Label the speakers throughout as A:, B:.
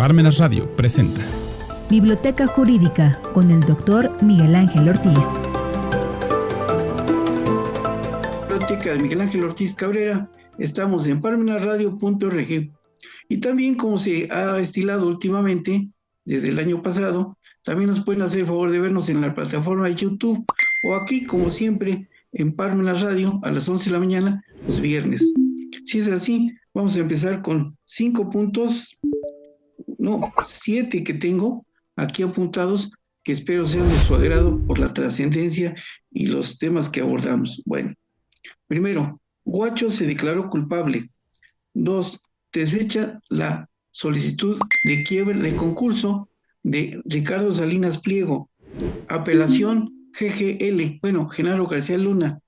A: Parmenas Radio presenta
B: Biblioteca Jurídica con el Dr. Miguel Ángel Ortiz.
C: Biblioteca de Miguel Ángel Ortiz Cabrera. Estamos en parmenasradio.org. Y también, como se ha estilado últimamente, desde el año pasado, también nos pueden hacer el favor de vernos en la plataforma de YouTube o aquí, como siempre, en Parmenas Radio a las 11 de la mañana, los viernes. Si es así, vamos a empezar con 7 que tengo aquí apuntados, que espero sean de su agrado por la trascendencia y los temas que abordamos. Bueno, primero, Guacho se declaró culpable. 2, desecha la solicitud de quiebra de concurso de Ricardo Salinas Pliego. Apelación GGL, Genaro García Luna.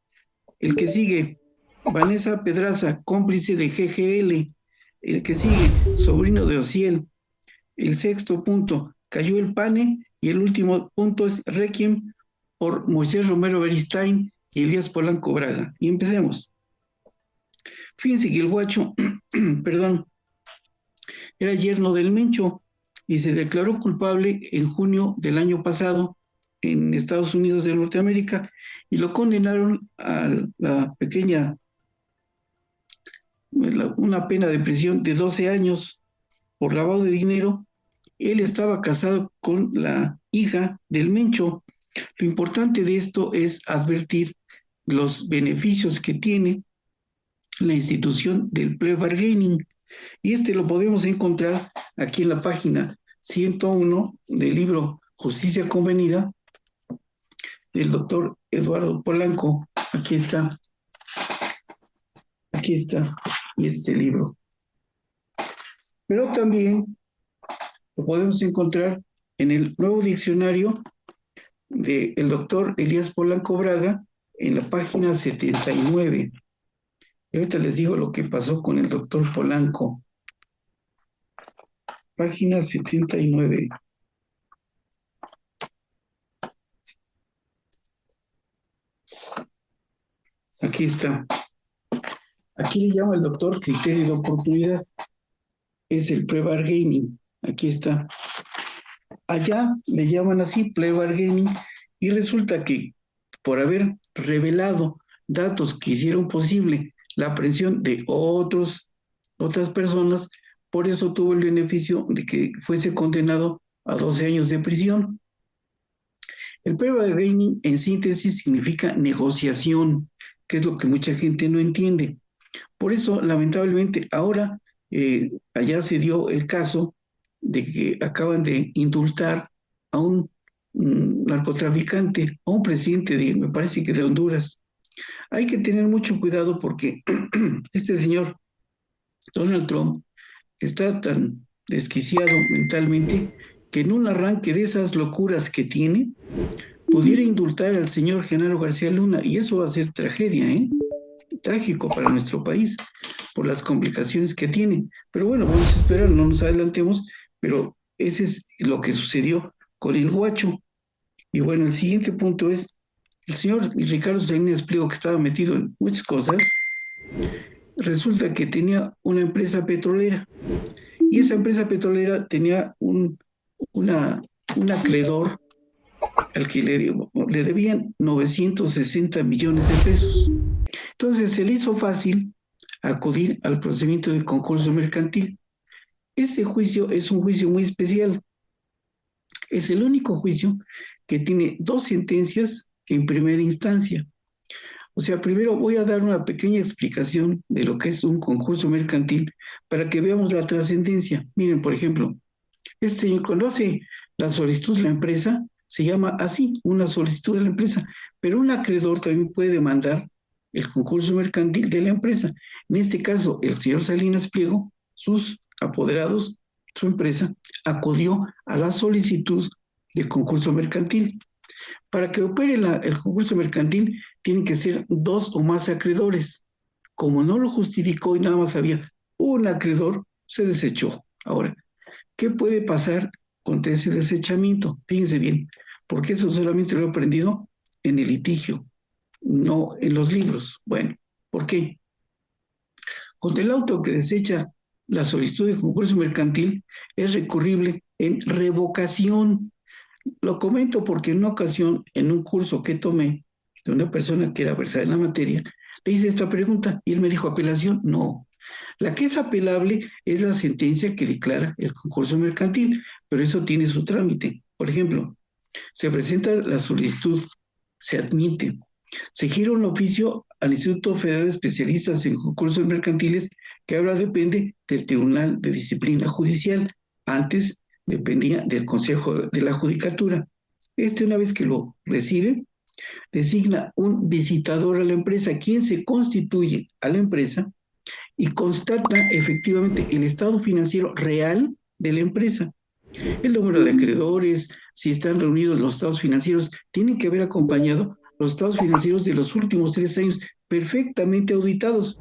C: El que sigue, Vanessa Pedraza, cómplice de GGL. El que sigue, sobrino de Ociel. El sexto punto, cayó el pane. Y el último punto es Requiem por Moisés Romero Beristain y Elías Polanco Braga. Y empecemos. Fíjense que el Guacho, era yerno del Mencho y se declaró culpable en junio del año pasado en Estados Unidos de Norteamérica y lo condenaron a una pena de prisión de 12 años por lavado de dinero. Él estaba casado con la hija del Mencho. Lo importante de esto es advertir los beneficios que tiene la institución del plea bargaining. Y lo podemos encontrar aquí en la página 101 del libro Justicia Convenida del doctor Eduardo Polanco. Aquí está, y este libro. Pero también lo podemos encontrar en el nuevo diccionario del doctor Elías Polanco Braga en la página 79. Y ahorita les digo lo que pasó con el doctor Polanco. Página 79. Aquí está. Aquí le llama el doctor criterio de oportunidad. Es el plea bargaining. Aquí está. Allá le llaman así plea bargaining y resulta que por haber revelado datos que hicieron posible la aprehensión de otras personas, por eso tuvo el beneficio de que fuese condenado a 12 años de prisión. El plea bargaining en síntesis significa negociación, que es lo que mucha gente no entiende. Por eso, lamentablemente, ahora allá se dio el caso de que acaban de indultar a un narcotraficante, a un presidente me parece que de Honduras. Hay que tener mucho cuidado porque este señor Donald Trump está tan desquiciado mentalmente que en un arranque de esas locuras que tiene, pudiera indultar al señor Genaro García Luna, y eso va a ser tragedia, trágico para nuestro país, por las complicaciones que tiene. Pero bueno, vamos a esperar, no nos adelantemos, pero ese es lo que sucedió con el Guacho. Y bueno, el siguiente punto es, el señor Ricardo Salinas Pliego, que estaba metido en muchas cosas, resulta que tenía una empresa petrolera, y esa empresa petrolera tenía un acreedor al que le debían 960 millones de pesos. Entonces se le hizo fácil acudir al procedimiento de concurso mercantil. Ese juicio es un juicio muy especial. Es el único juicio que tiene 2 sentencias en primera instancia. O sea, primero voy a dar una pequeña explicación de lo que es un concurso mercantil para que veamos la trascendencia. Miren, por ejemplo, este señor cuando hace la solicitud de la empresa, se llama así, una solicitud de la empresa, pero un acreedor también puede demandar el concurso mercantil de la empresa. En este caso, el señor Salinas Pliego, sus apoderados, su empresa, acudió a la solicitud de concurso mercantil. Para que opere el concurso mercantil, tienen que ser 2 o más acreedores. Como no lo justificó y nada más había un acreedor, se desechó. Ahora, ¿qué puede pasar contra ese desechamiento? Fíjense bien, porque eso solamente lo he aprendido en el litigio, no en los libros. Bueno, ¿por qué? Contra el auto que desecha la solicitud de concurso mercantil es recurrible en revocación. Lo comento porque en una ocasión, en un curso que tomé de una persona que era versada en la materia, le hice esta pregunta y él me dijo, ¿apelación? No. La que es apelable es la sentencia que declara el concurso mercantil, pero eso tiene su trámite. Por ejemplo, se presenta la solicitud, se admite, se gira un oficio al Instituto Federal de Especialistas en Concursos Mercantiles, que ahora depende del Tribunal de Disciplina Judicial. Antes dependía del Consejo de la Judicatura. Una vez que lo recibe, designa un visitador a la empresa, quien se constituye a la empresa y constata efectivamente el estado financiero real de la empresa. El número de acreedores, si están reunidos los estados financieros, tienen que haber acompañado los estados financieros de los últimos 3 años perfectamente auditados.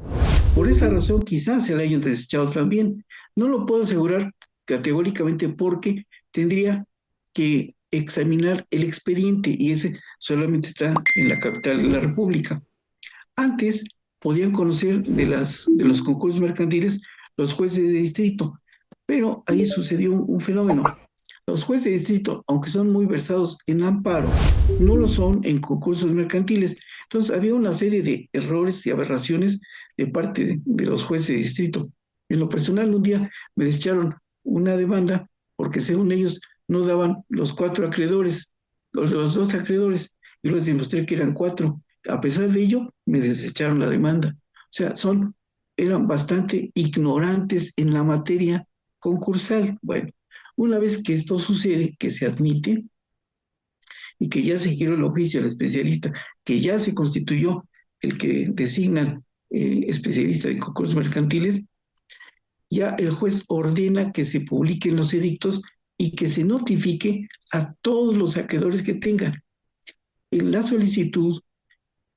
C: Por esa razón quizás se la hayan desechado también. No lo puedo asegurar categóricamente porque tendría que examinar el expediente y ese solamente está en la capital de la República. Antes podían conocer de los concursos mercantiles los jueces de distrito, pero ahí sucedió un fenómeno. Los jueces de distrito, aunque son muy versados en amparo, no lo son en concursos mercantiles. Entonces había una serie de errores y aberraciones de parte de los jueces de distrito. En lo personal, un día me desecharon una demanda porque según ellos no daban los 4 acreedores, los 2 acreedores, y les demostré que eran 4. A pesar de ello, me desecharon la demanda. O sea, eran bastante ignorantes en la materia concursal. Bueno, una vez que esto sucede, que se admite y que ya se giró el oficio del especialista, que ya se constituyó el que designan especialista en concursos mercantiles, ya el juez ordena que se publiquen los edictos y que se notifique a todos los acreedores que tengan. En la solicitud,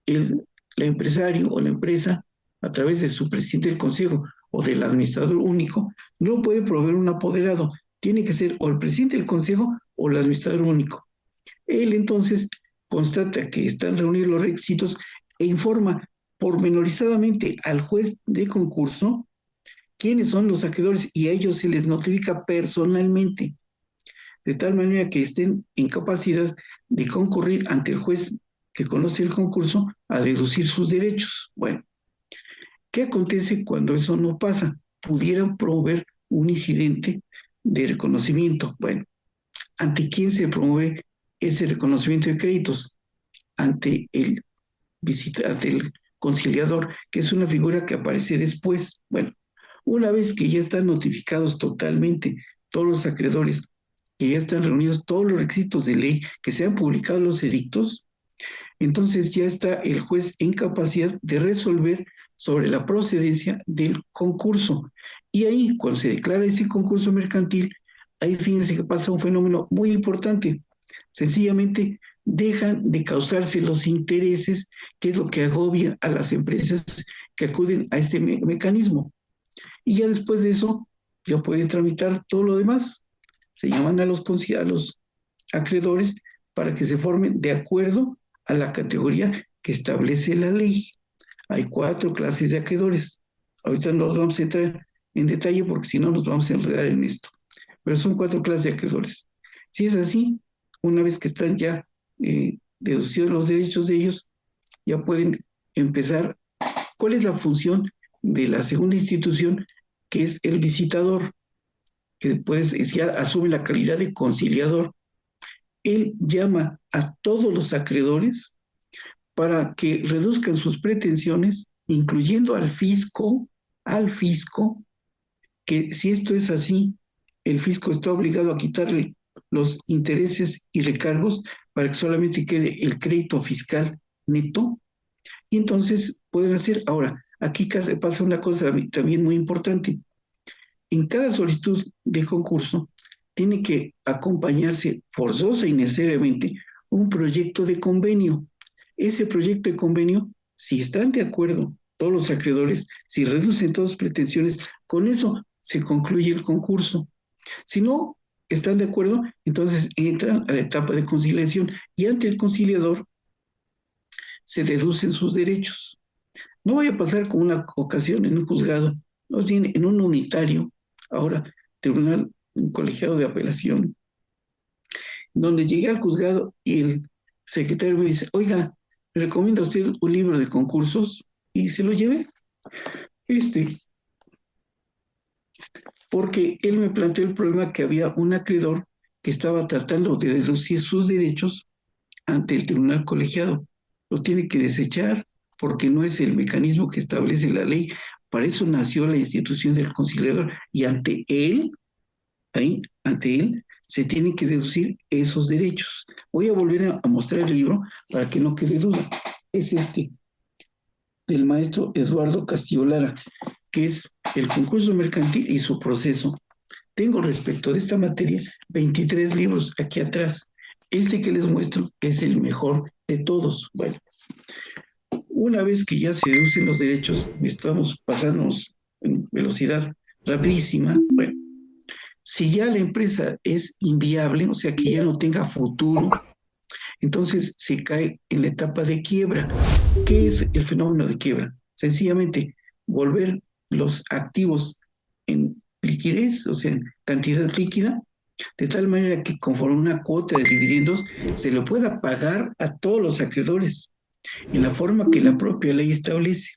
C: el empresario o la empresa, a través de su presidente del consejo o del administrador único, no puede proveer un apoderado. Tiene que ser o el presidente del consejo o el administrador único. Él entonces constata que están reunidos los requisitos e informa pormenorizadamente al juez de concurso quiénes son los acreedores y a ellos se les notifica personalmente, de tal manera que estén en capacidad de concurrir ante el juez que conoce el concurso a deducir sus derechos. Bueno, ¿qué acontece cuando eso no pasa? Pudieran promover un incidente de reconocimiento. Bueno, ¿ante quién se promueve ese reconocimiento de créditos? Ante el conciliador, que es una figura que aparece después. Bueno, una vez que ya están notificados totalmente todos los acreedores, que ya están reunidos todos los requisitos de ley, que se han publicado los edictos, entonces ya está el juez en capacidad de resolver sobre la procedencia del concurso. Y ahí, cuando se declara ese concurso mercantil, ahí fíjense que pasa un fenómeno muy importante. Sencillamente dejan de causarse los intereses, que es lo que agobia a las empresas que acuden a este mecanismo. Y ya después de eso, ya pueden tramitar todo lo demás. Se llaman a los acreedores para que se formen de acuerdo a la categoría que establece la ley. Hay 4 clases de acreedores. Ahorita no nos vamos a entrar en detalle porque si no nos vamos a enredar en esto. Pero son 4 clases de acreedores. Si es así, una vez que están ya deducidos los derechos de ellos, ya pueden empezar. ¿Cuál es la función de la segunda institución, que es el visitador, que después ya asume la calidad de conciliador? Él llama a todos los acreedores para que reduzcan sus pretensiones, incluyendo al fisco, que si esto es así, el fisco está obligado a quitarle los intereses y recargos para que solamente quede el crédito fiscal neto, y entonces pueden hacer. Ahora, aquí pasa una cosa también muy importante. En cada solicitud de concurso tiene que acompañarse forzosa y necesariamente un proyecto de convenio. Ese proyecto de convenio, si están de acuerdo todos los acreedores, si reducen todas sus pretensiones, con eso se concluye el concurso. Si no están de acuerdo, entonces entran a la etapa de conciliación y ante el conciliador se reducen sus derechos. No vaya a pasar como una ocasión en un juzgado Nos tiene en un unitario, ahora tribunal, un colegiado de apelación, donde llegué al juzgado y el secretario me dice, oiga, ¿me recomienda usted un libro de concursos? Y se lo llevé, este, porque él me planteó el problema que había un acreedor que estaba tratando de deducir sus derechos ante el tribunal colegiado. Lo tiene que desechar porque no es el mecanismo que establece la ley. Para eso nació la institución del conciliador y ante él, ahí, ante él, se tienen que deducir esos derechos. Voy a volver a mostrar el libro para que no quede duda. Es este, del maestro Eduardo Castillo Lara, que es el concurso mercantil y su proceso. Tengo respecto de esta materia 23 libros aquí atrás. Este que les muestro es el mejor de todos. Bueno, una vez que ya se deducen los derechos, estamos pasándonos en velocidad rapidísima. Bueno, si ya la empresa es inviable, o sea que ya no tenga futuro, entonces se cae en la etapa de quiebra. ¿Qué es el fenómeno de quiebra? Sencillamente volver los activos en liquidez, o sea, en cantidad líquida, de tal manera que conforme una cuota de dividendos se le pueda pagar a todos los acreedores en la forma que la propia ley establece.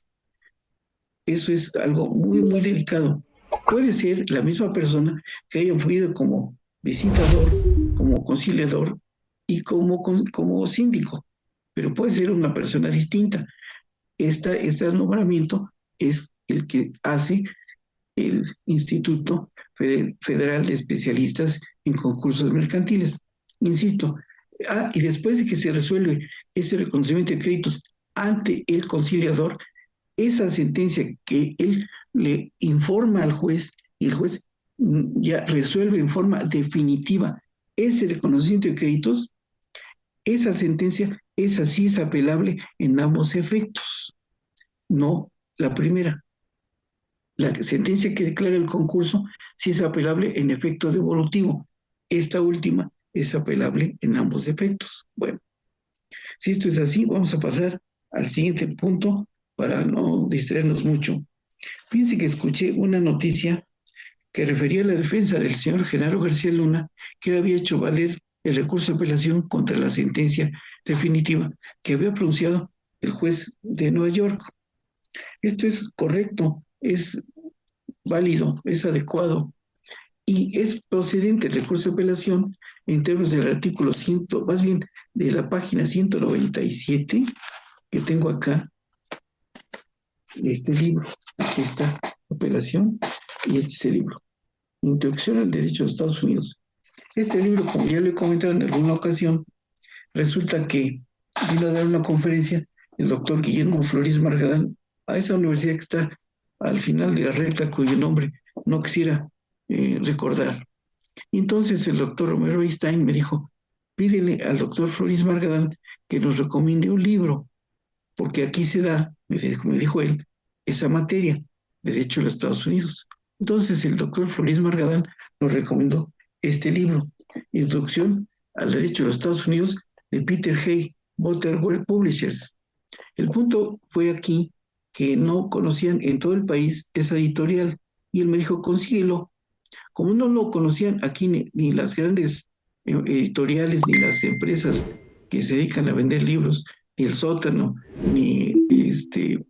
C: Eso es algo muy, muy delicado. Puede ser la misma persona que haya fluido como visitador, como conciliador y como síndico, pero puede ser una persona distinta. Este nombramiento es el que hace el Instituto Federal de Especialistas en Concursos Mercantiles. Insisto, y después de que se resuelve ese reconocimiento de créditos ante el conciliador, esa sentencia que él le informa al juez y el juez ya resuelve en forma definitiva ese reconocimiento de créditos, esa sentencia es así, es apelable en ambos efectos, no la primera. La sentencia que declara el concurso sí es apelable en efecto devolutivo. Esta última es apelable en ambos efectos. Bueno, si esto es así, vamos a pasar al siguiente punto para no distraernos mucho. Fíjense que escuché una noticia que refería a la defensa del señor Genaro García Luna, que él había hecho valer el recurso de apelación contra la sentencia definitiva que había pronunciado el juez de Nueva York. Esto es correcto, es válido, es adecuado y es procedente el recurso de apelación en términos del artículo 100, más bien de la página 197 que tengo acá, este libro. Aquí está, apelación, y este es el libro, Introducción al Derecho de Estados Unidos. Este libro, como ya lo he comentado en alguna ocasión, resulta que vino a dar una conferencia el doctor Guillermo Flores Margadán a esa universidad que está al final de la recta, cuyo nombre no quisiera recordar. Y entonces el doctor Romero Einstein me dijo, pídele al doctor Flores Margadán que nos recomiende un libro, porque aquí se da, me dijo él, esa materia, Derecho de los Estados Unidos. Entonces el doctor Flores Margadán nos recomendó este libro, Introducción al Derecho de los Estados Unidos, de Peter Hay, Butterworth Publishers. El punto fue aquí que no conocían en todo el país esa editorial, y él me dijo, consíguelo. Como no lo conocían aquí ni las grandes editoriales, ni las empresas que se dedican a vender libros, ni el sótano, ni el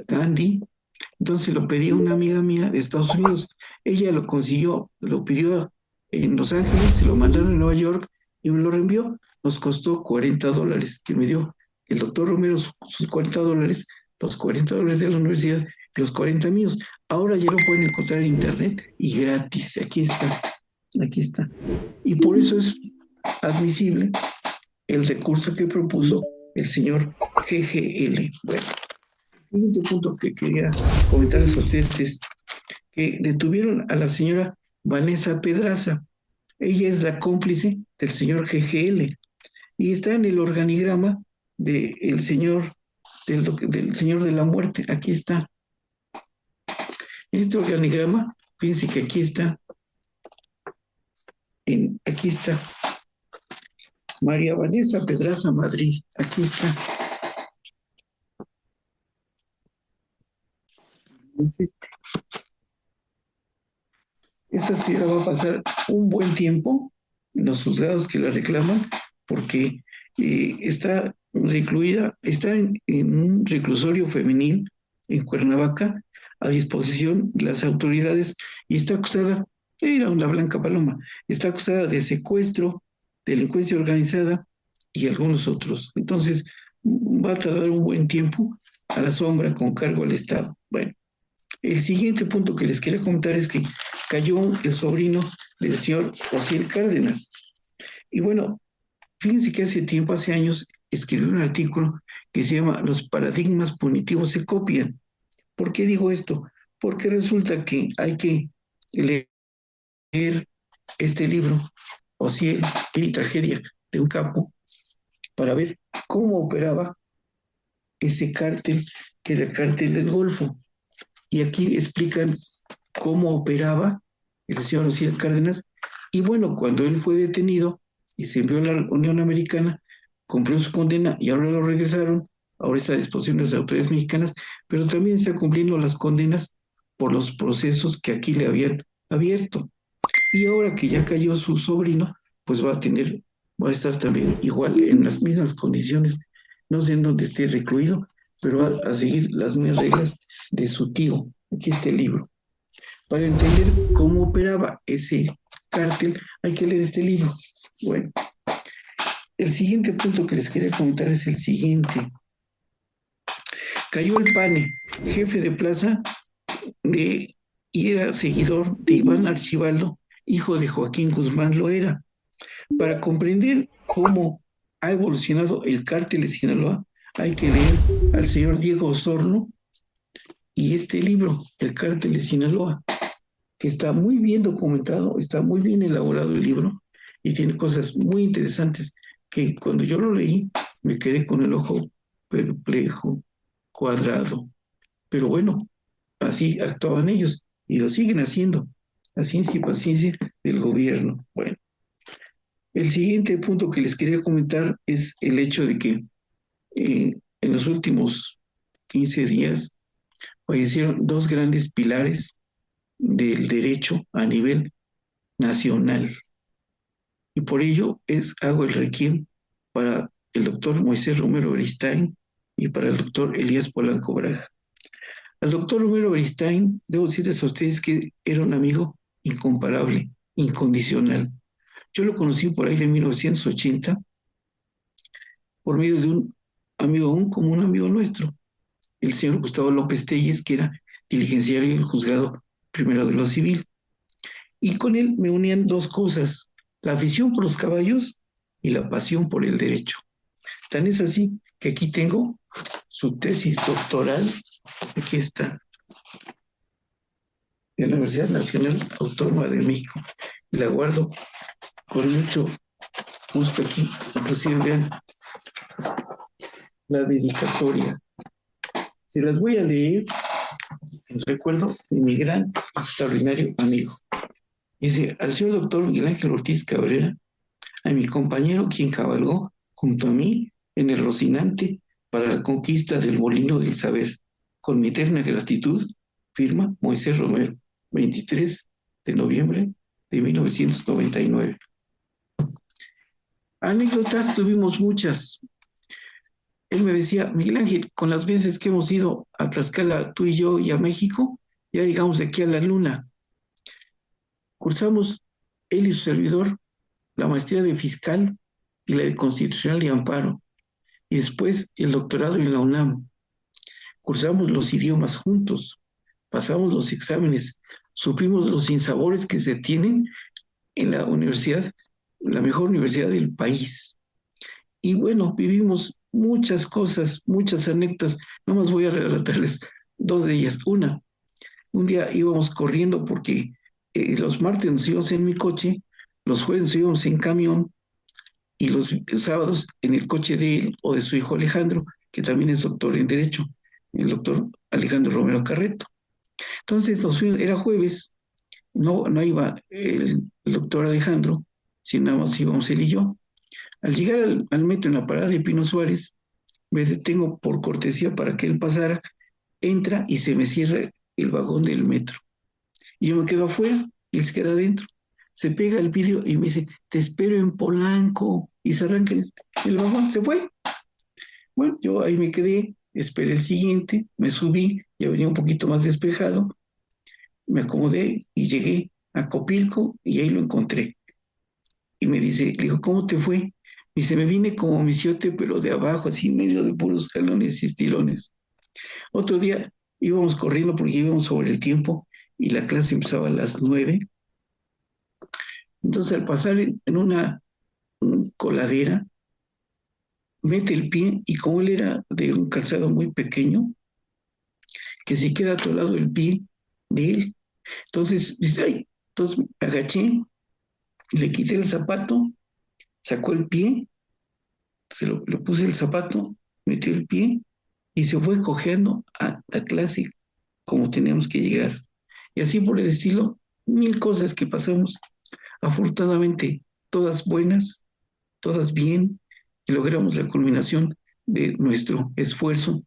C: Gandhi, entonces lo pedí a una amiga mía de Estados Unidos. Ella lo consiguió, lo pidió en Los Ángeles, se lo mandaron en Nueva York y me lo reenvió. Nos costó $40, que me dio el doctor Romero sus $40, los $40 de la universidad, los 40 míos. Ahora ya lo pueden encontrar en internet y gratis. Aquí está, aquí está. Y por eso es admisible el recurso que propuso el señor GGL. Bueno, el siguiente punto que quería comentarles a ustedes es que detuvieron a la señora Vanessa Pedraza. Ella es la cómplice del señor GGL y está en el organigrama del señor, del señor de la muerte. Aquí está. En este organigrama, fíjense que aquí está, aquí está María Vanessa Pedraza Madrid. Aquí está. Es este. esta señora va a pasar un buen tiempo en los juzgados que la reclaman porque está recluida, está en un reclusorio femenil en Cuernavaca a disposición de las autoridades y está acusada, era una blanca paloma, está acusada de secuestro, delincuencia organizada y algunos otros. Entonces, va a tardar un buen tiempo a la sombra con cargo al Estado. Bueno, el siguiente punto que les quería comentar es que cayó el sobrino del señor Osiel Cárdenas. Y bueno, fíjense que hace tiempo, hace años, escribió un artículo que se llama Los paradigmas punitivos se copian. ¿Por qué digo esto? Porque resulta que hay que leer este libro, Osiel y tragedia de un capo, para ver cómo operaba ese cártel, que era el cártel del Golfo. Y aquí explican cómo operaba el señor Osiel Cárdenas. Y bueno, cuando él fue detenido y se envió a la Unión Americana, cumplió su condena y ahora lo regresaron. Ahora está a disposición de las autoridades mexicanas, pero también está cumpliendo las condenas por los procesos que aquí le habían abierto. Y ahora que ya cayó su sobrino, pues va a estar también igual en las mismas condiciones, no sé en dónde esté recluido, pero va a seguir las mismas reglas de su tío. Aquí está el libro. Para entender cómo operaba ese cártel, hay que leer este libro. Bueno, el siguiente punto que les quería comentar es el siguiente. Cayó el PANE, jefe de plaza y era seguidor de Iván Archibaldo, hijo de Joaquín Guzmán Loera. Para comprender cómo ha evolucionado el cártel de Sinaloa, hay que leer al señor Diego Osorno y este libro, El cártel de Sinaloa, que está muy bien documentado, está muy bien elaborado el libro y tiene cosas muy interesantes que cuando yo lo leí me quedé con el ojo perplejo, cuadrado. Pero bueno, así actuaban ellos y lo siguen haciendo, a ciencia y paciencia del gobierno. Bueno, el siguiente punto que les quería comentar es el hecho de que en los últimos 15 días fallecieron dos grandes pilares del derecho a nivel nacional. Y por ello hago el requiem para el doctor Moisés Romero Beristain y para el doctor Elías Polanco Braga. Al doctor Romero Beristain, debo decirles a ustedes que era un amigo incomparable, incondicional. Yo lo conocí por ahí de 1980 por medio de un amigo, un común amigo nuestro, el señor Gustavo López Telles, que era diligenciario del juzgado primero de lo civil. Y con él me unían dos cosas, la afición por los caballos y la pasión por el derecho. Tan es así que aquí tengo su tesis doctoral, aquí está, de la Universidad Nacional Autónoma de México, y la guardo con mucho gusto aquí, inclusive vean la dedicatoria. Se las voy a leer en recuerdo de mi gran, extraordinario amigo. Dice, al señor doctor Miguel Ángel Ortiz Cabrera, a mi compañero quien cabalgó junto a mí en el Rocinante para la conquista del molino del saber. Con mi eterna gratitud, firma Moisés Romero, 23 de noviembre de 1999. Anécdotas tuvimos muchas. Él me decía, Miguel Ángel, con las veces que hemos ido a Tlaxcala, tú y yo, y a México, ya llegamos aquí a la luna. Cursamos, él y su servidor, la maestría de fiscal y la de constitucional y amparo, y después el doctorado en la UNAM. Cursamos los idiomas juntos, pasamos los exámenes, supimos los sinsabores que se tienen en la universidad, la mejor universidad del país. Y bueno, vivimos muchas cosas, muchas anécdotas. Nomás voy a relatarles dos de ellas. Un día íbamos corriendo porque los martes nos íbamos en mi coche, los jueves nos íbamos en camión y los sábados en el coche de él o de su hijo Alejandro, que también es doctor en Derecho, el doctor Alejandro Romero Carreto. Entonces era jueves, no iba el doctor Alejandro, sino nada más íbamos él y yo. Al llegar al metro en la parada de Pino Suárez, me detengo por cortesía para que él pasara, entra y se me cierra el vagón del metro. Y yo me quedo afuera y él se queda adentro. Se pega el vidrio y me dice, te espero en Polanco. Y se arranca el vagón, se fue. Bueno, yo ahí me quedé, esperé el siguiente, me subí, ya venía un poquito más despejado, me acomodé y llegué a Copilco y ahí lo encontré. Y me dice, le digo, ¿cómo te fue? Dice, me vine como misiote, pero de abajo, así en medio de puros jalones y estirones. Otro día íbamos corriendo porque íbamos sobre el tiempo y la clase empezaba a las 9. Entonces, al pasar en una coladera, mete el pie y como él era de un calzado muy pequeño, que se queda atolado el pie de él. Entonces, dice, ay, entonces me agaché, le quité el zapato, sacó el pie, le puse el zapato, metió el pie y se fue cojeando a la clase como teníamos que llegar. Y así por el estilo, 1000 cosas que pasamos, afortunadamente todas buenas, todas bien, y logramos la culminación de nuestro esfuerzo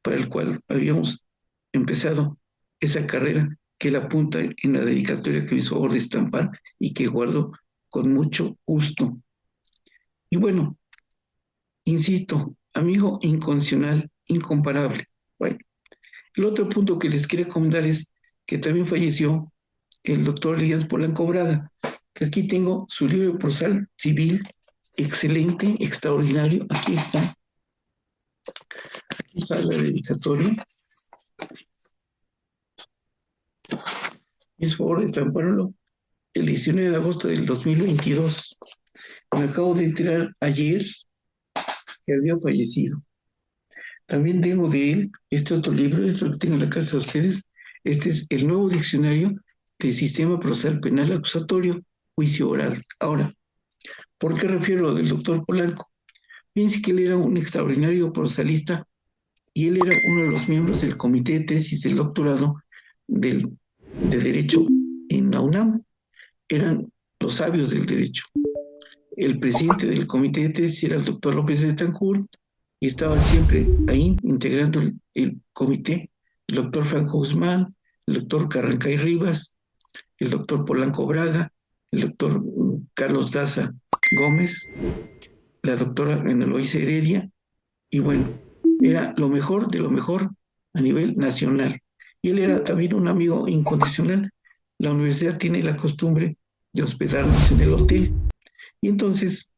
C: para el cual habíamos empezado esa carrera que él apunta en la dedicatoria que me hizo favor de estampar y que guardo con mucho gusto. Y bueno, insisto, amigo incondicional, incomparable. Bueno, el otro punto que les quería comentar es que también falleció el doctor Elías Polanco Braga, que aquí tengo su libro de prosal civil, excelente, extraordinario. Aquí está la dedicatoria. Es favor de estamparlo el 19 de agosto del 2022. Me acabo de enterar ayer que había fallecido. También tengo de él este otro libro, esto lo tengo en la casa de ustedes. Este es el nuevo diccionario del sistema procesal penal acusatorio, juicio oral. Ahora, ¿por qué refiero a lo del doctor Polanco? Fíjense que él era un extraordinario procesalista y él era uno de los miembros del comité de tesis del doctorado de Derecho en la UNAM. Eran los sabios del derecho. El presidente del comité de tesis era el doctor López de Betancourt y estaban siempre ahí integrando el comité el doctor Franco Guzmán, el doctor Carrancay Rivas, el doctor Polanco Braga, el doctor Carlos Daza Gómez, la doctora Eloísa Heredia, y bueno, era lo mejor de lo mejor a nivel nacional. Y él era también un amigo incondicional. La universidad tiene la costumbre de hospedarnos en el hotel. Y entonces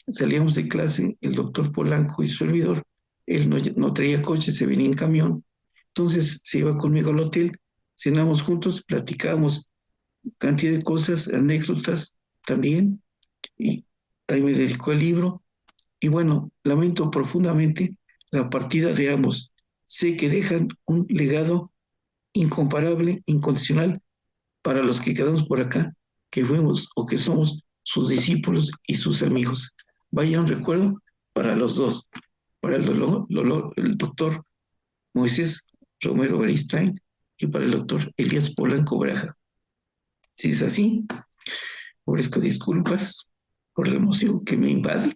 C: salíamos de clase, el doctor Polanco y su servidor, él no traía coche, se venía en camión, entonces se iba conmigo al hotel, cenamos juntos, platicábamos cantidad de cosas, anécdotas también, y ahí me dedicó el libro, y bueno, lamento profundamente la partida de ambos. Sé que dejan un legado incomparable, incondicional, para los que quedamos por acá, que fuimos o que somos sus discípulos y sus amigos. Vaya un recuerdo para los dos, para el doctor Moisés Romero Beristain y para el doctor Elías Polanco Braga. Si es así, ofrezco disculpas por la emoción que me invade,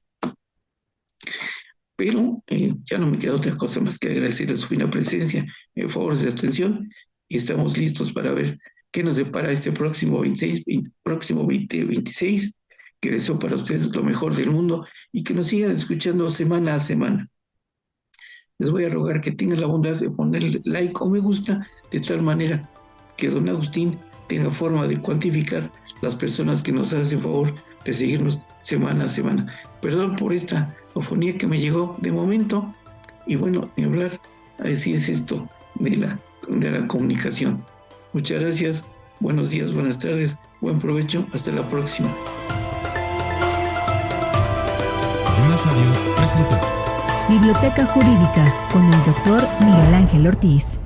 C: pero ya no me queda otra cosa más que agradecerles su fina presencia, en favor de su atención, y estamos listos para ver qué nos depara este próximo 2026, que deseo para ustedes lo mejor del mundo y que nos sigan escuchando semana a semana. Les voy a rogar que tengan la bondad de ponerle like o me gusta, de tal manera que don Agustín tenga forma de cuantificar las personas que nos hacen favor de seguirnos semana a semana. Perdón por esta ofonía que me llegó de momento, y bueno, ni hablar, así es esto de la comunicación. Muchas gracias, buenos días, buenas tardes, buen provecho, hasta la próxima.
A: Radio presentó
B: Biblioteca Jurídica con el doctor Miguel Ángel Ortiz.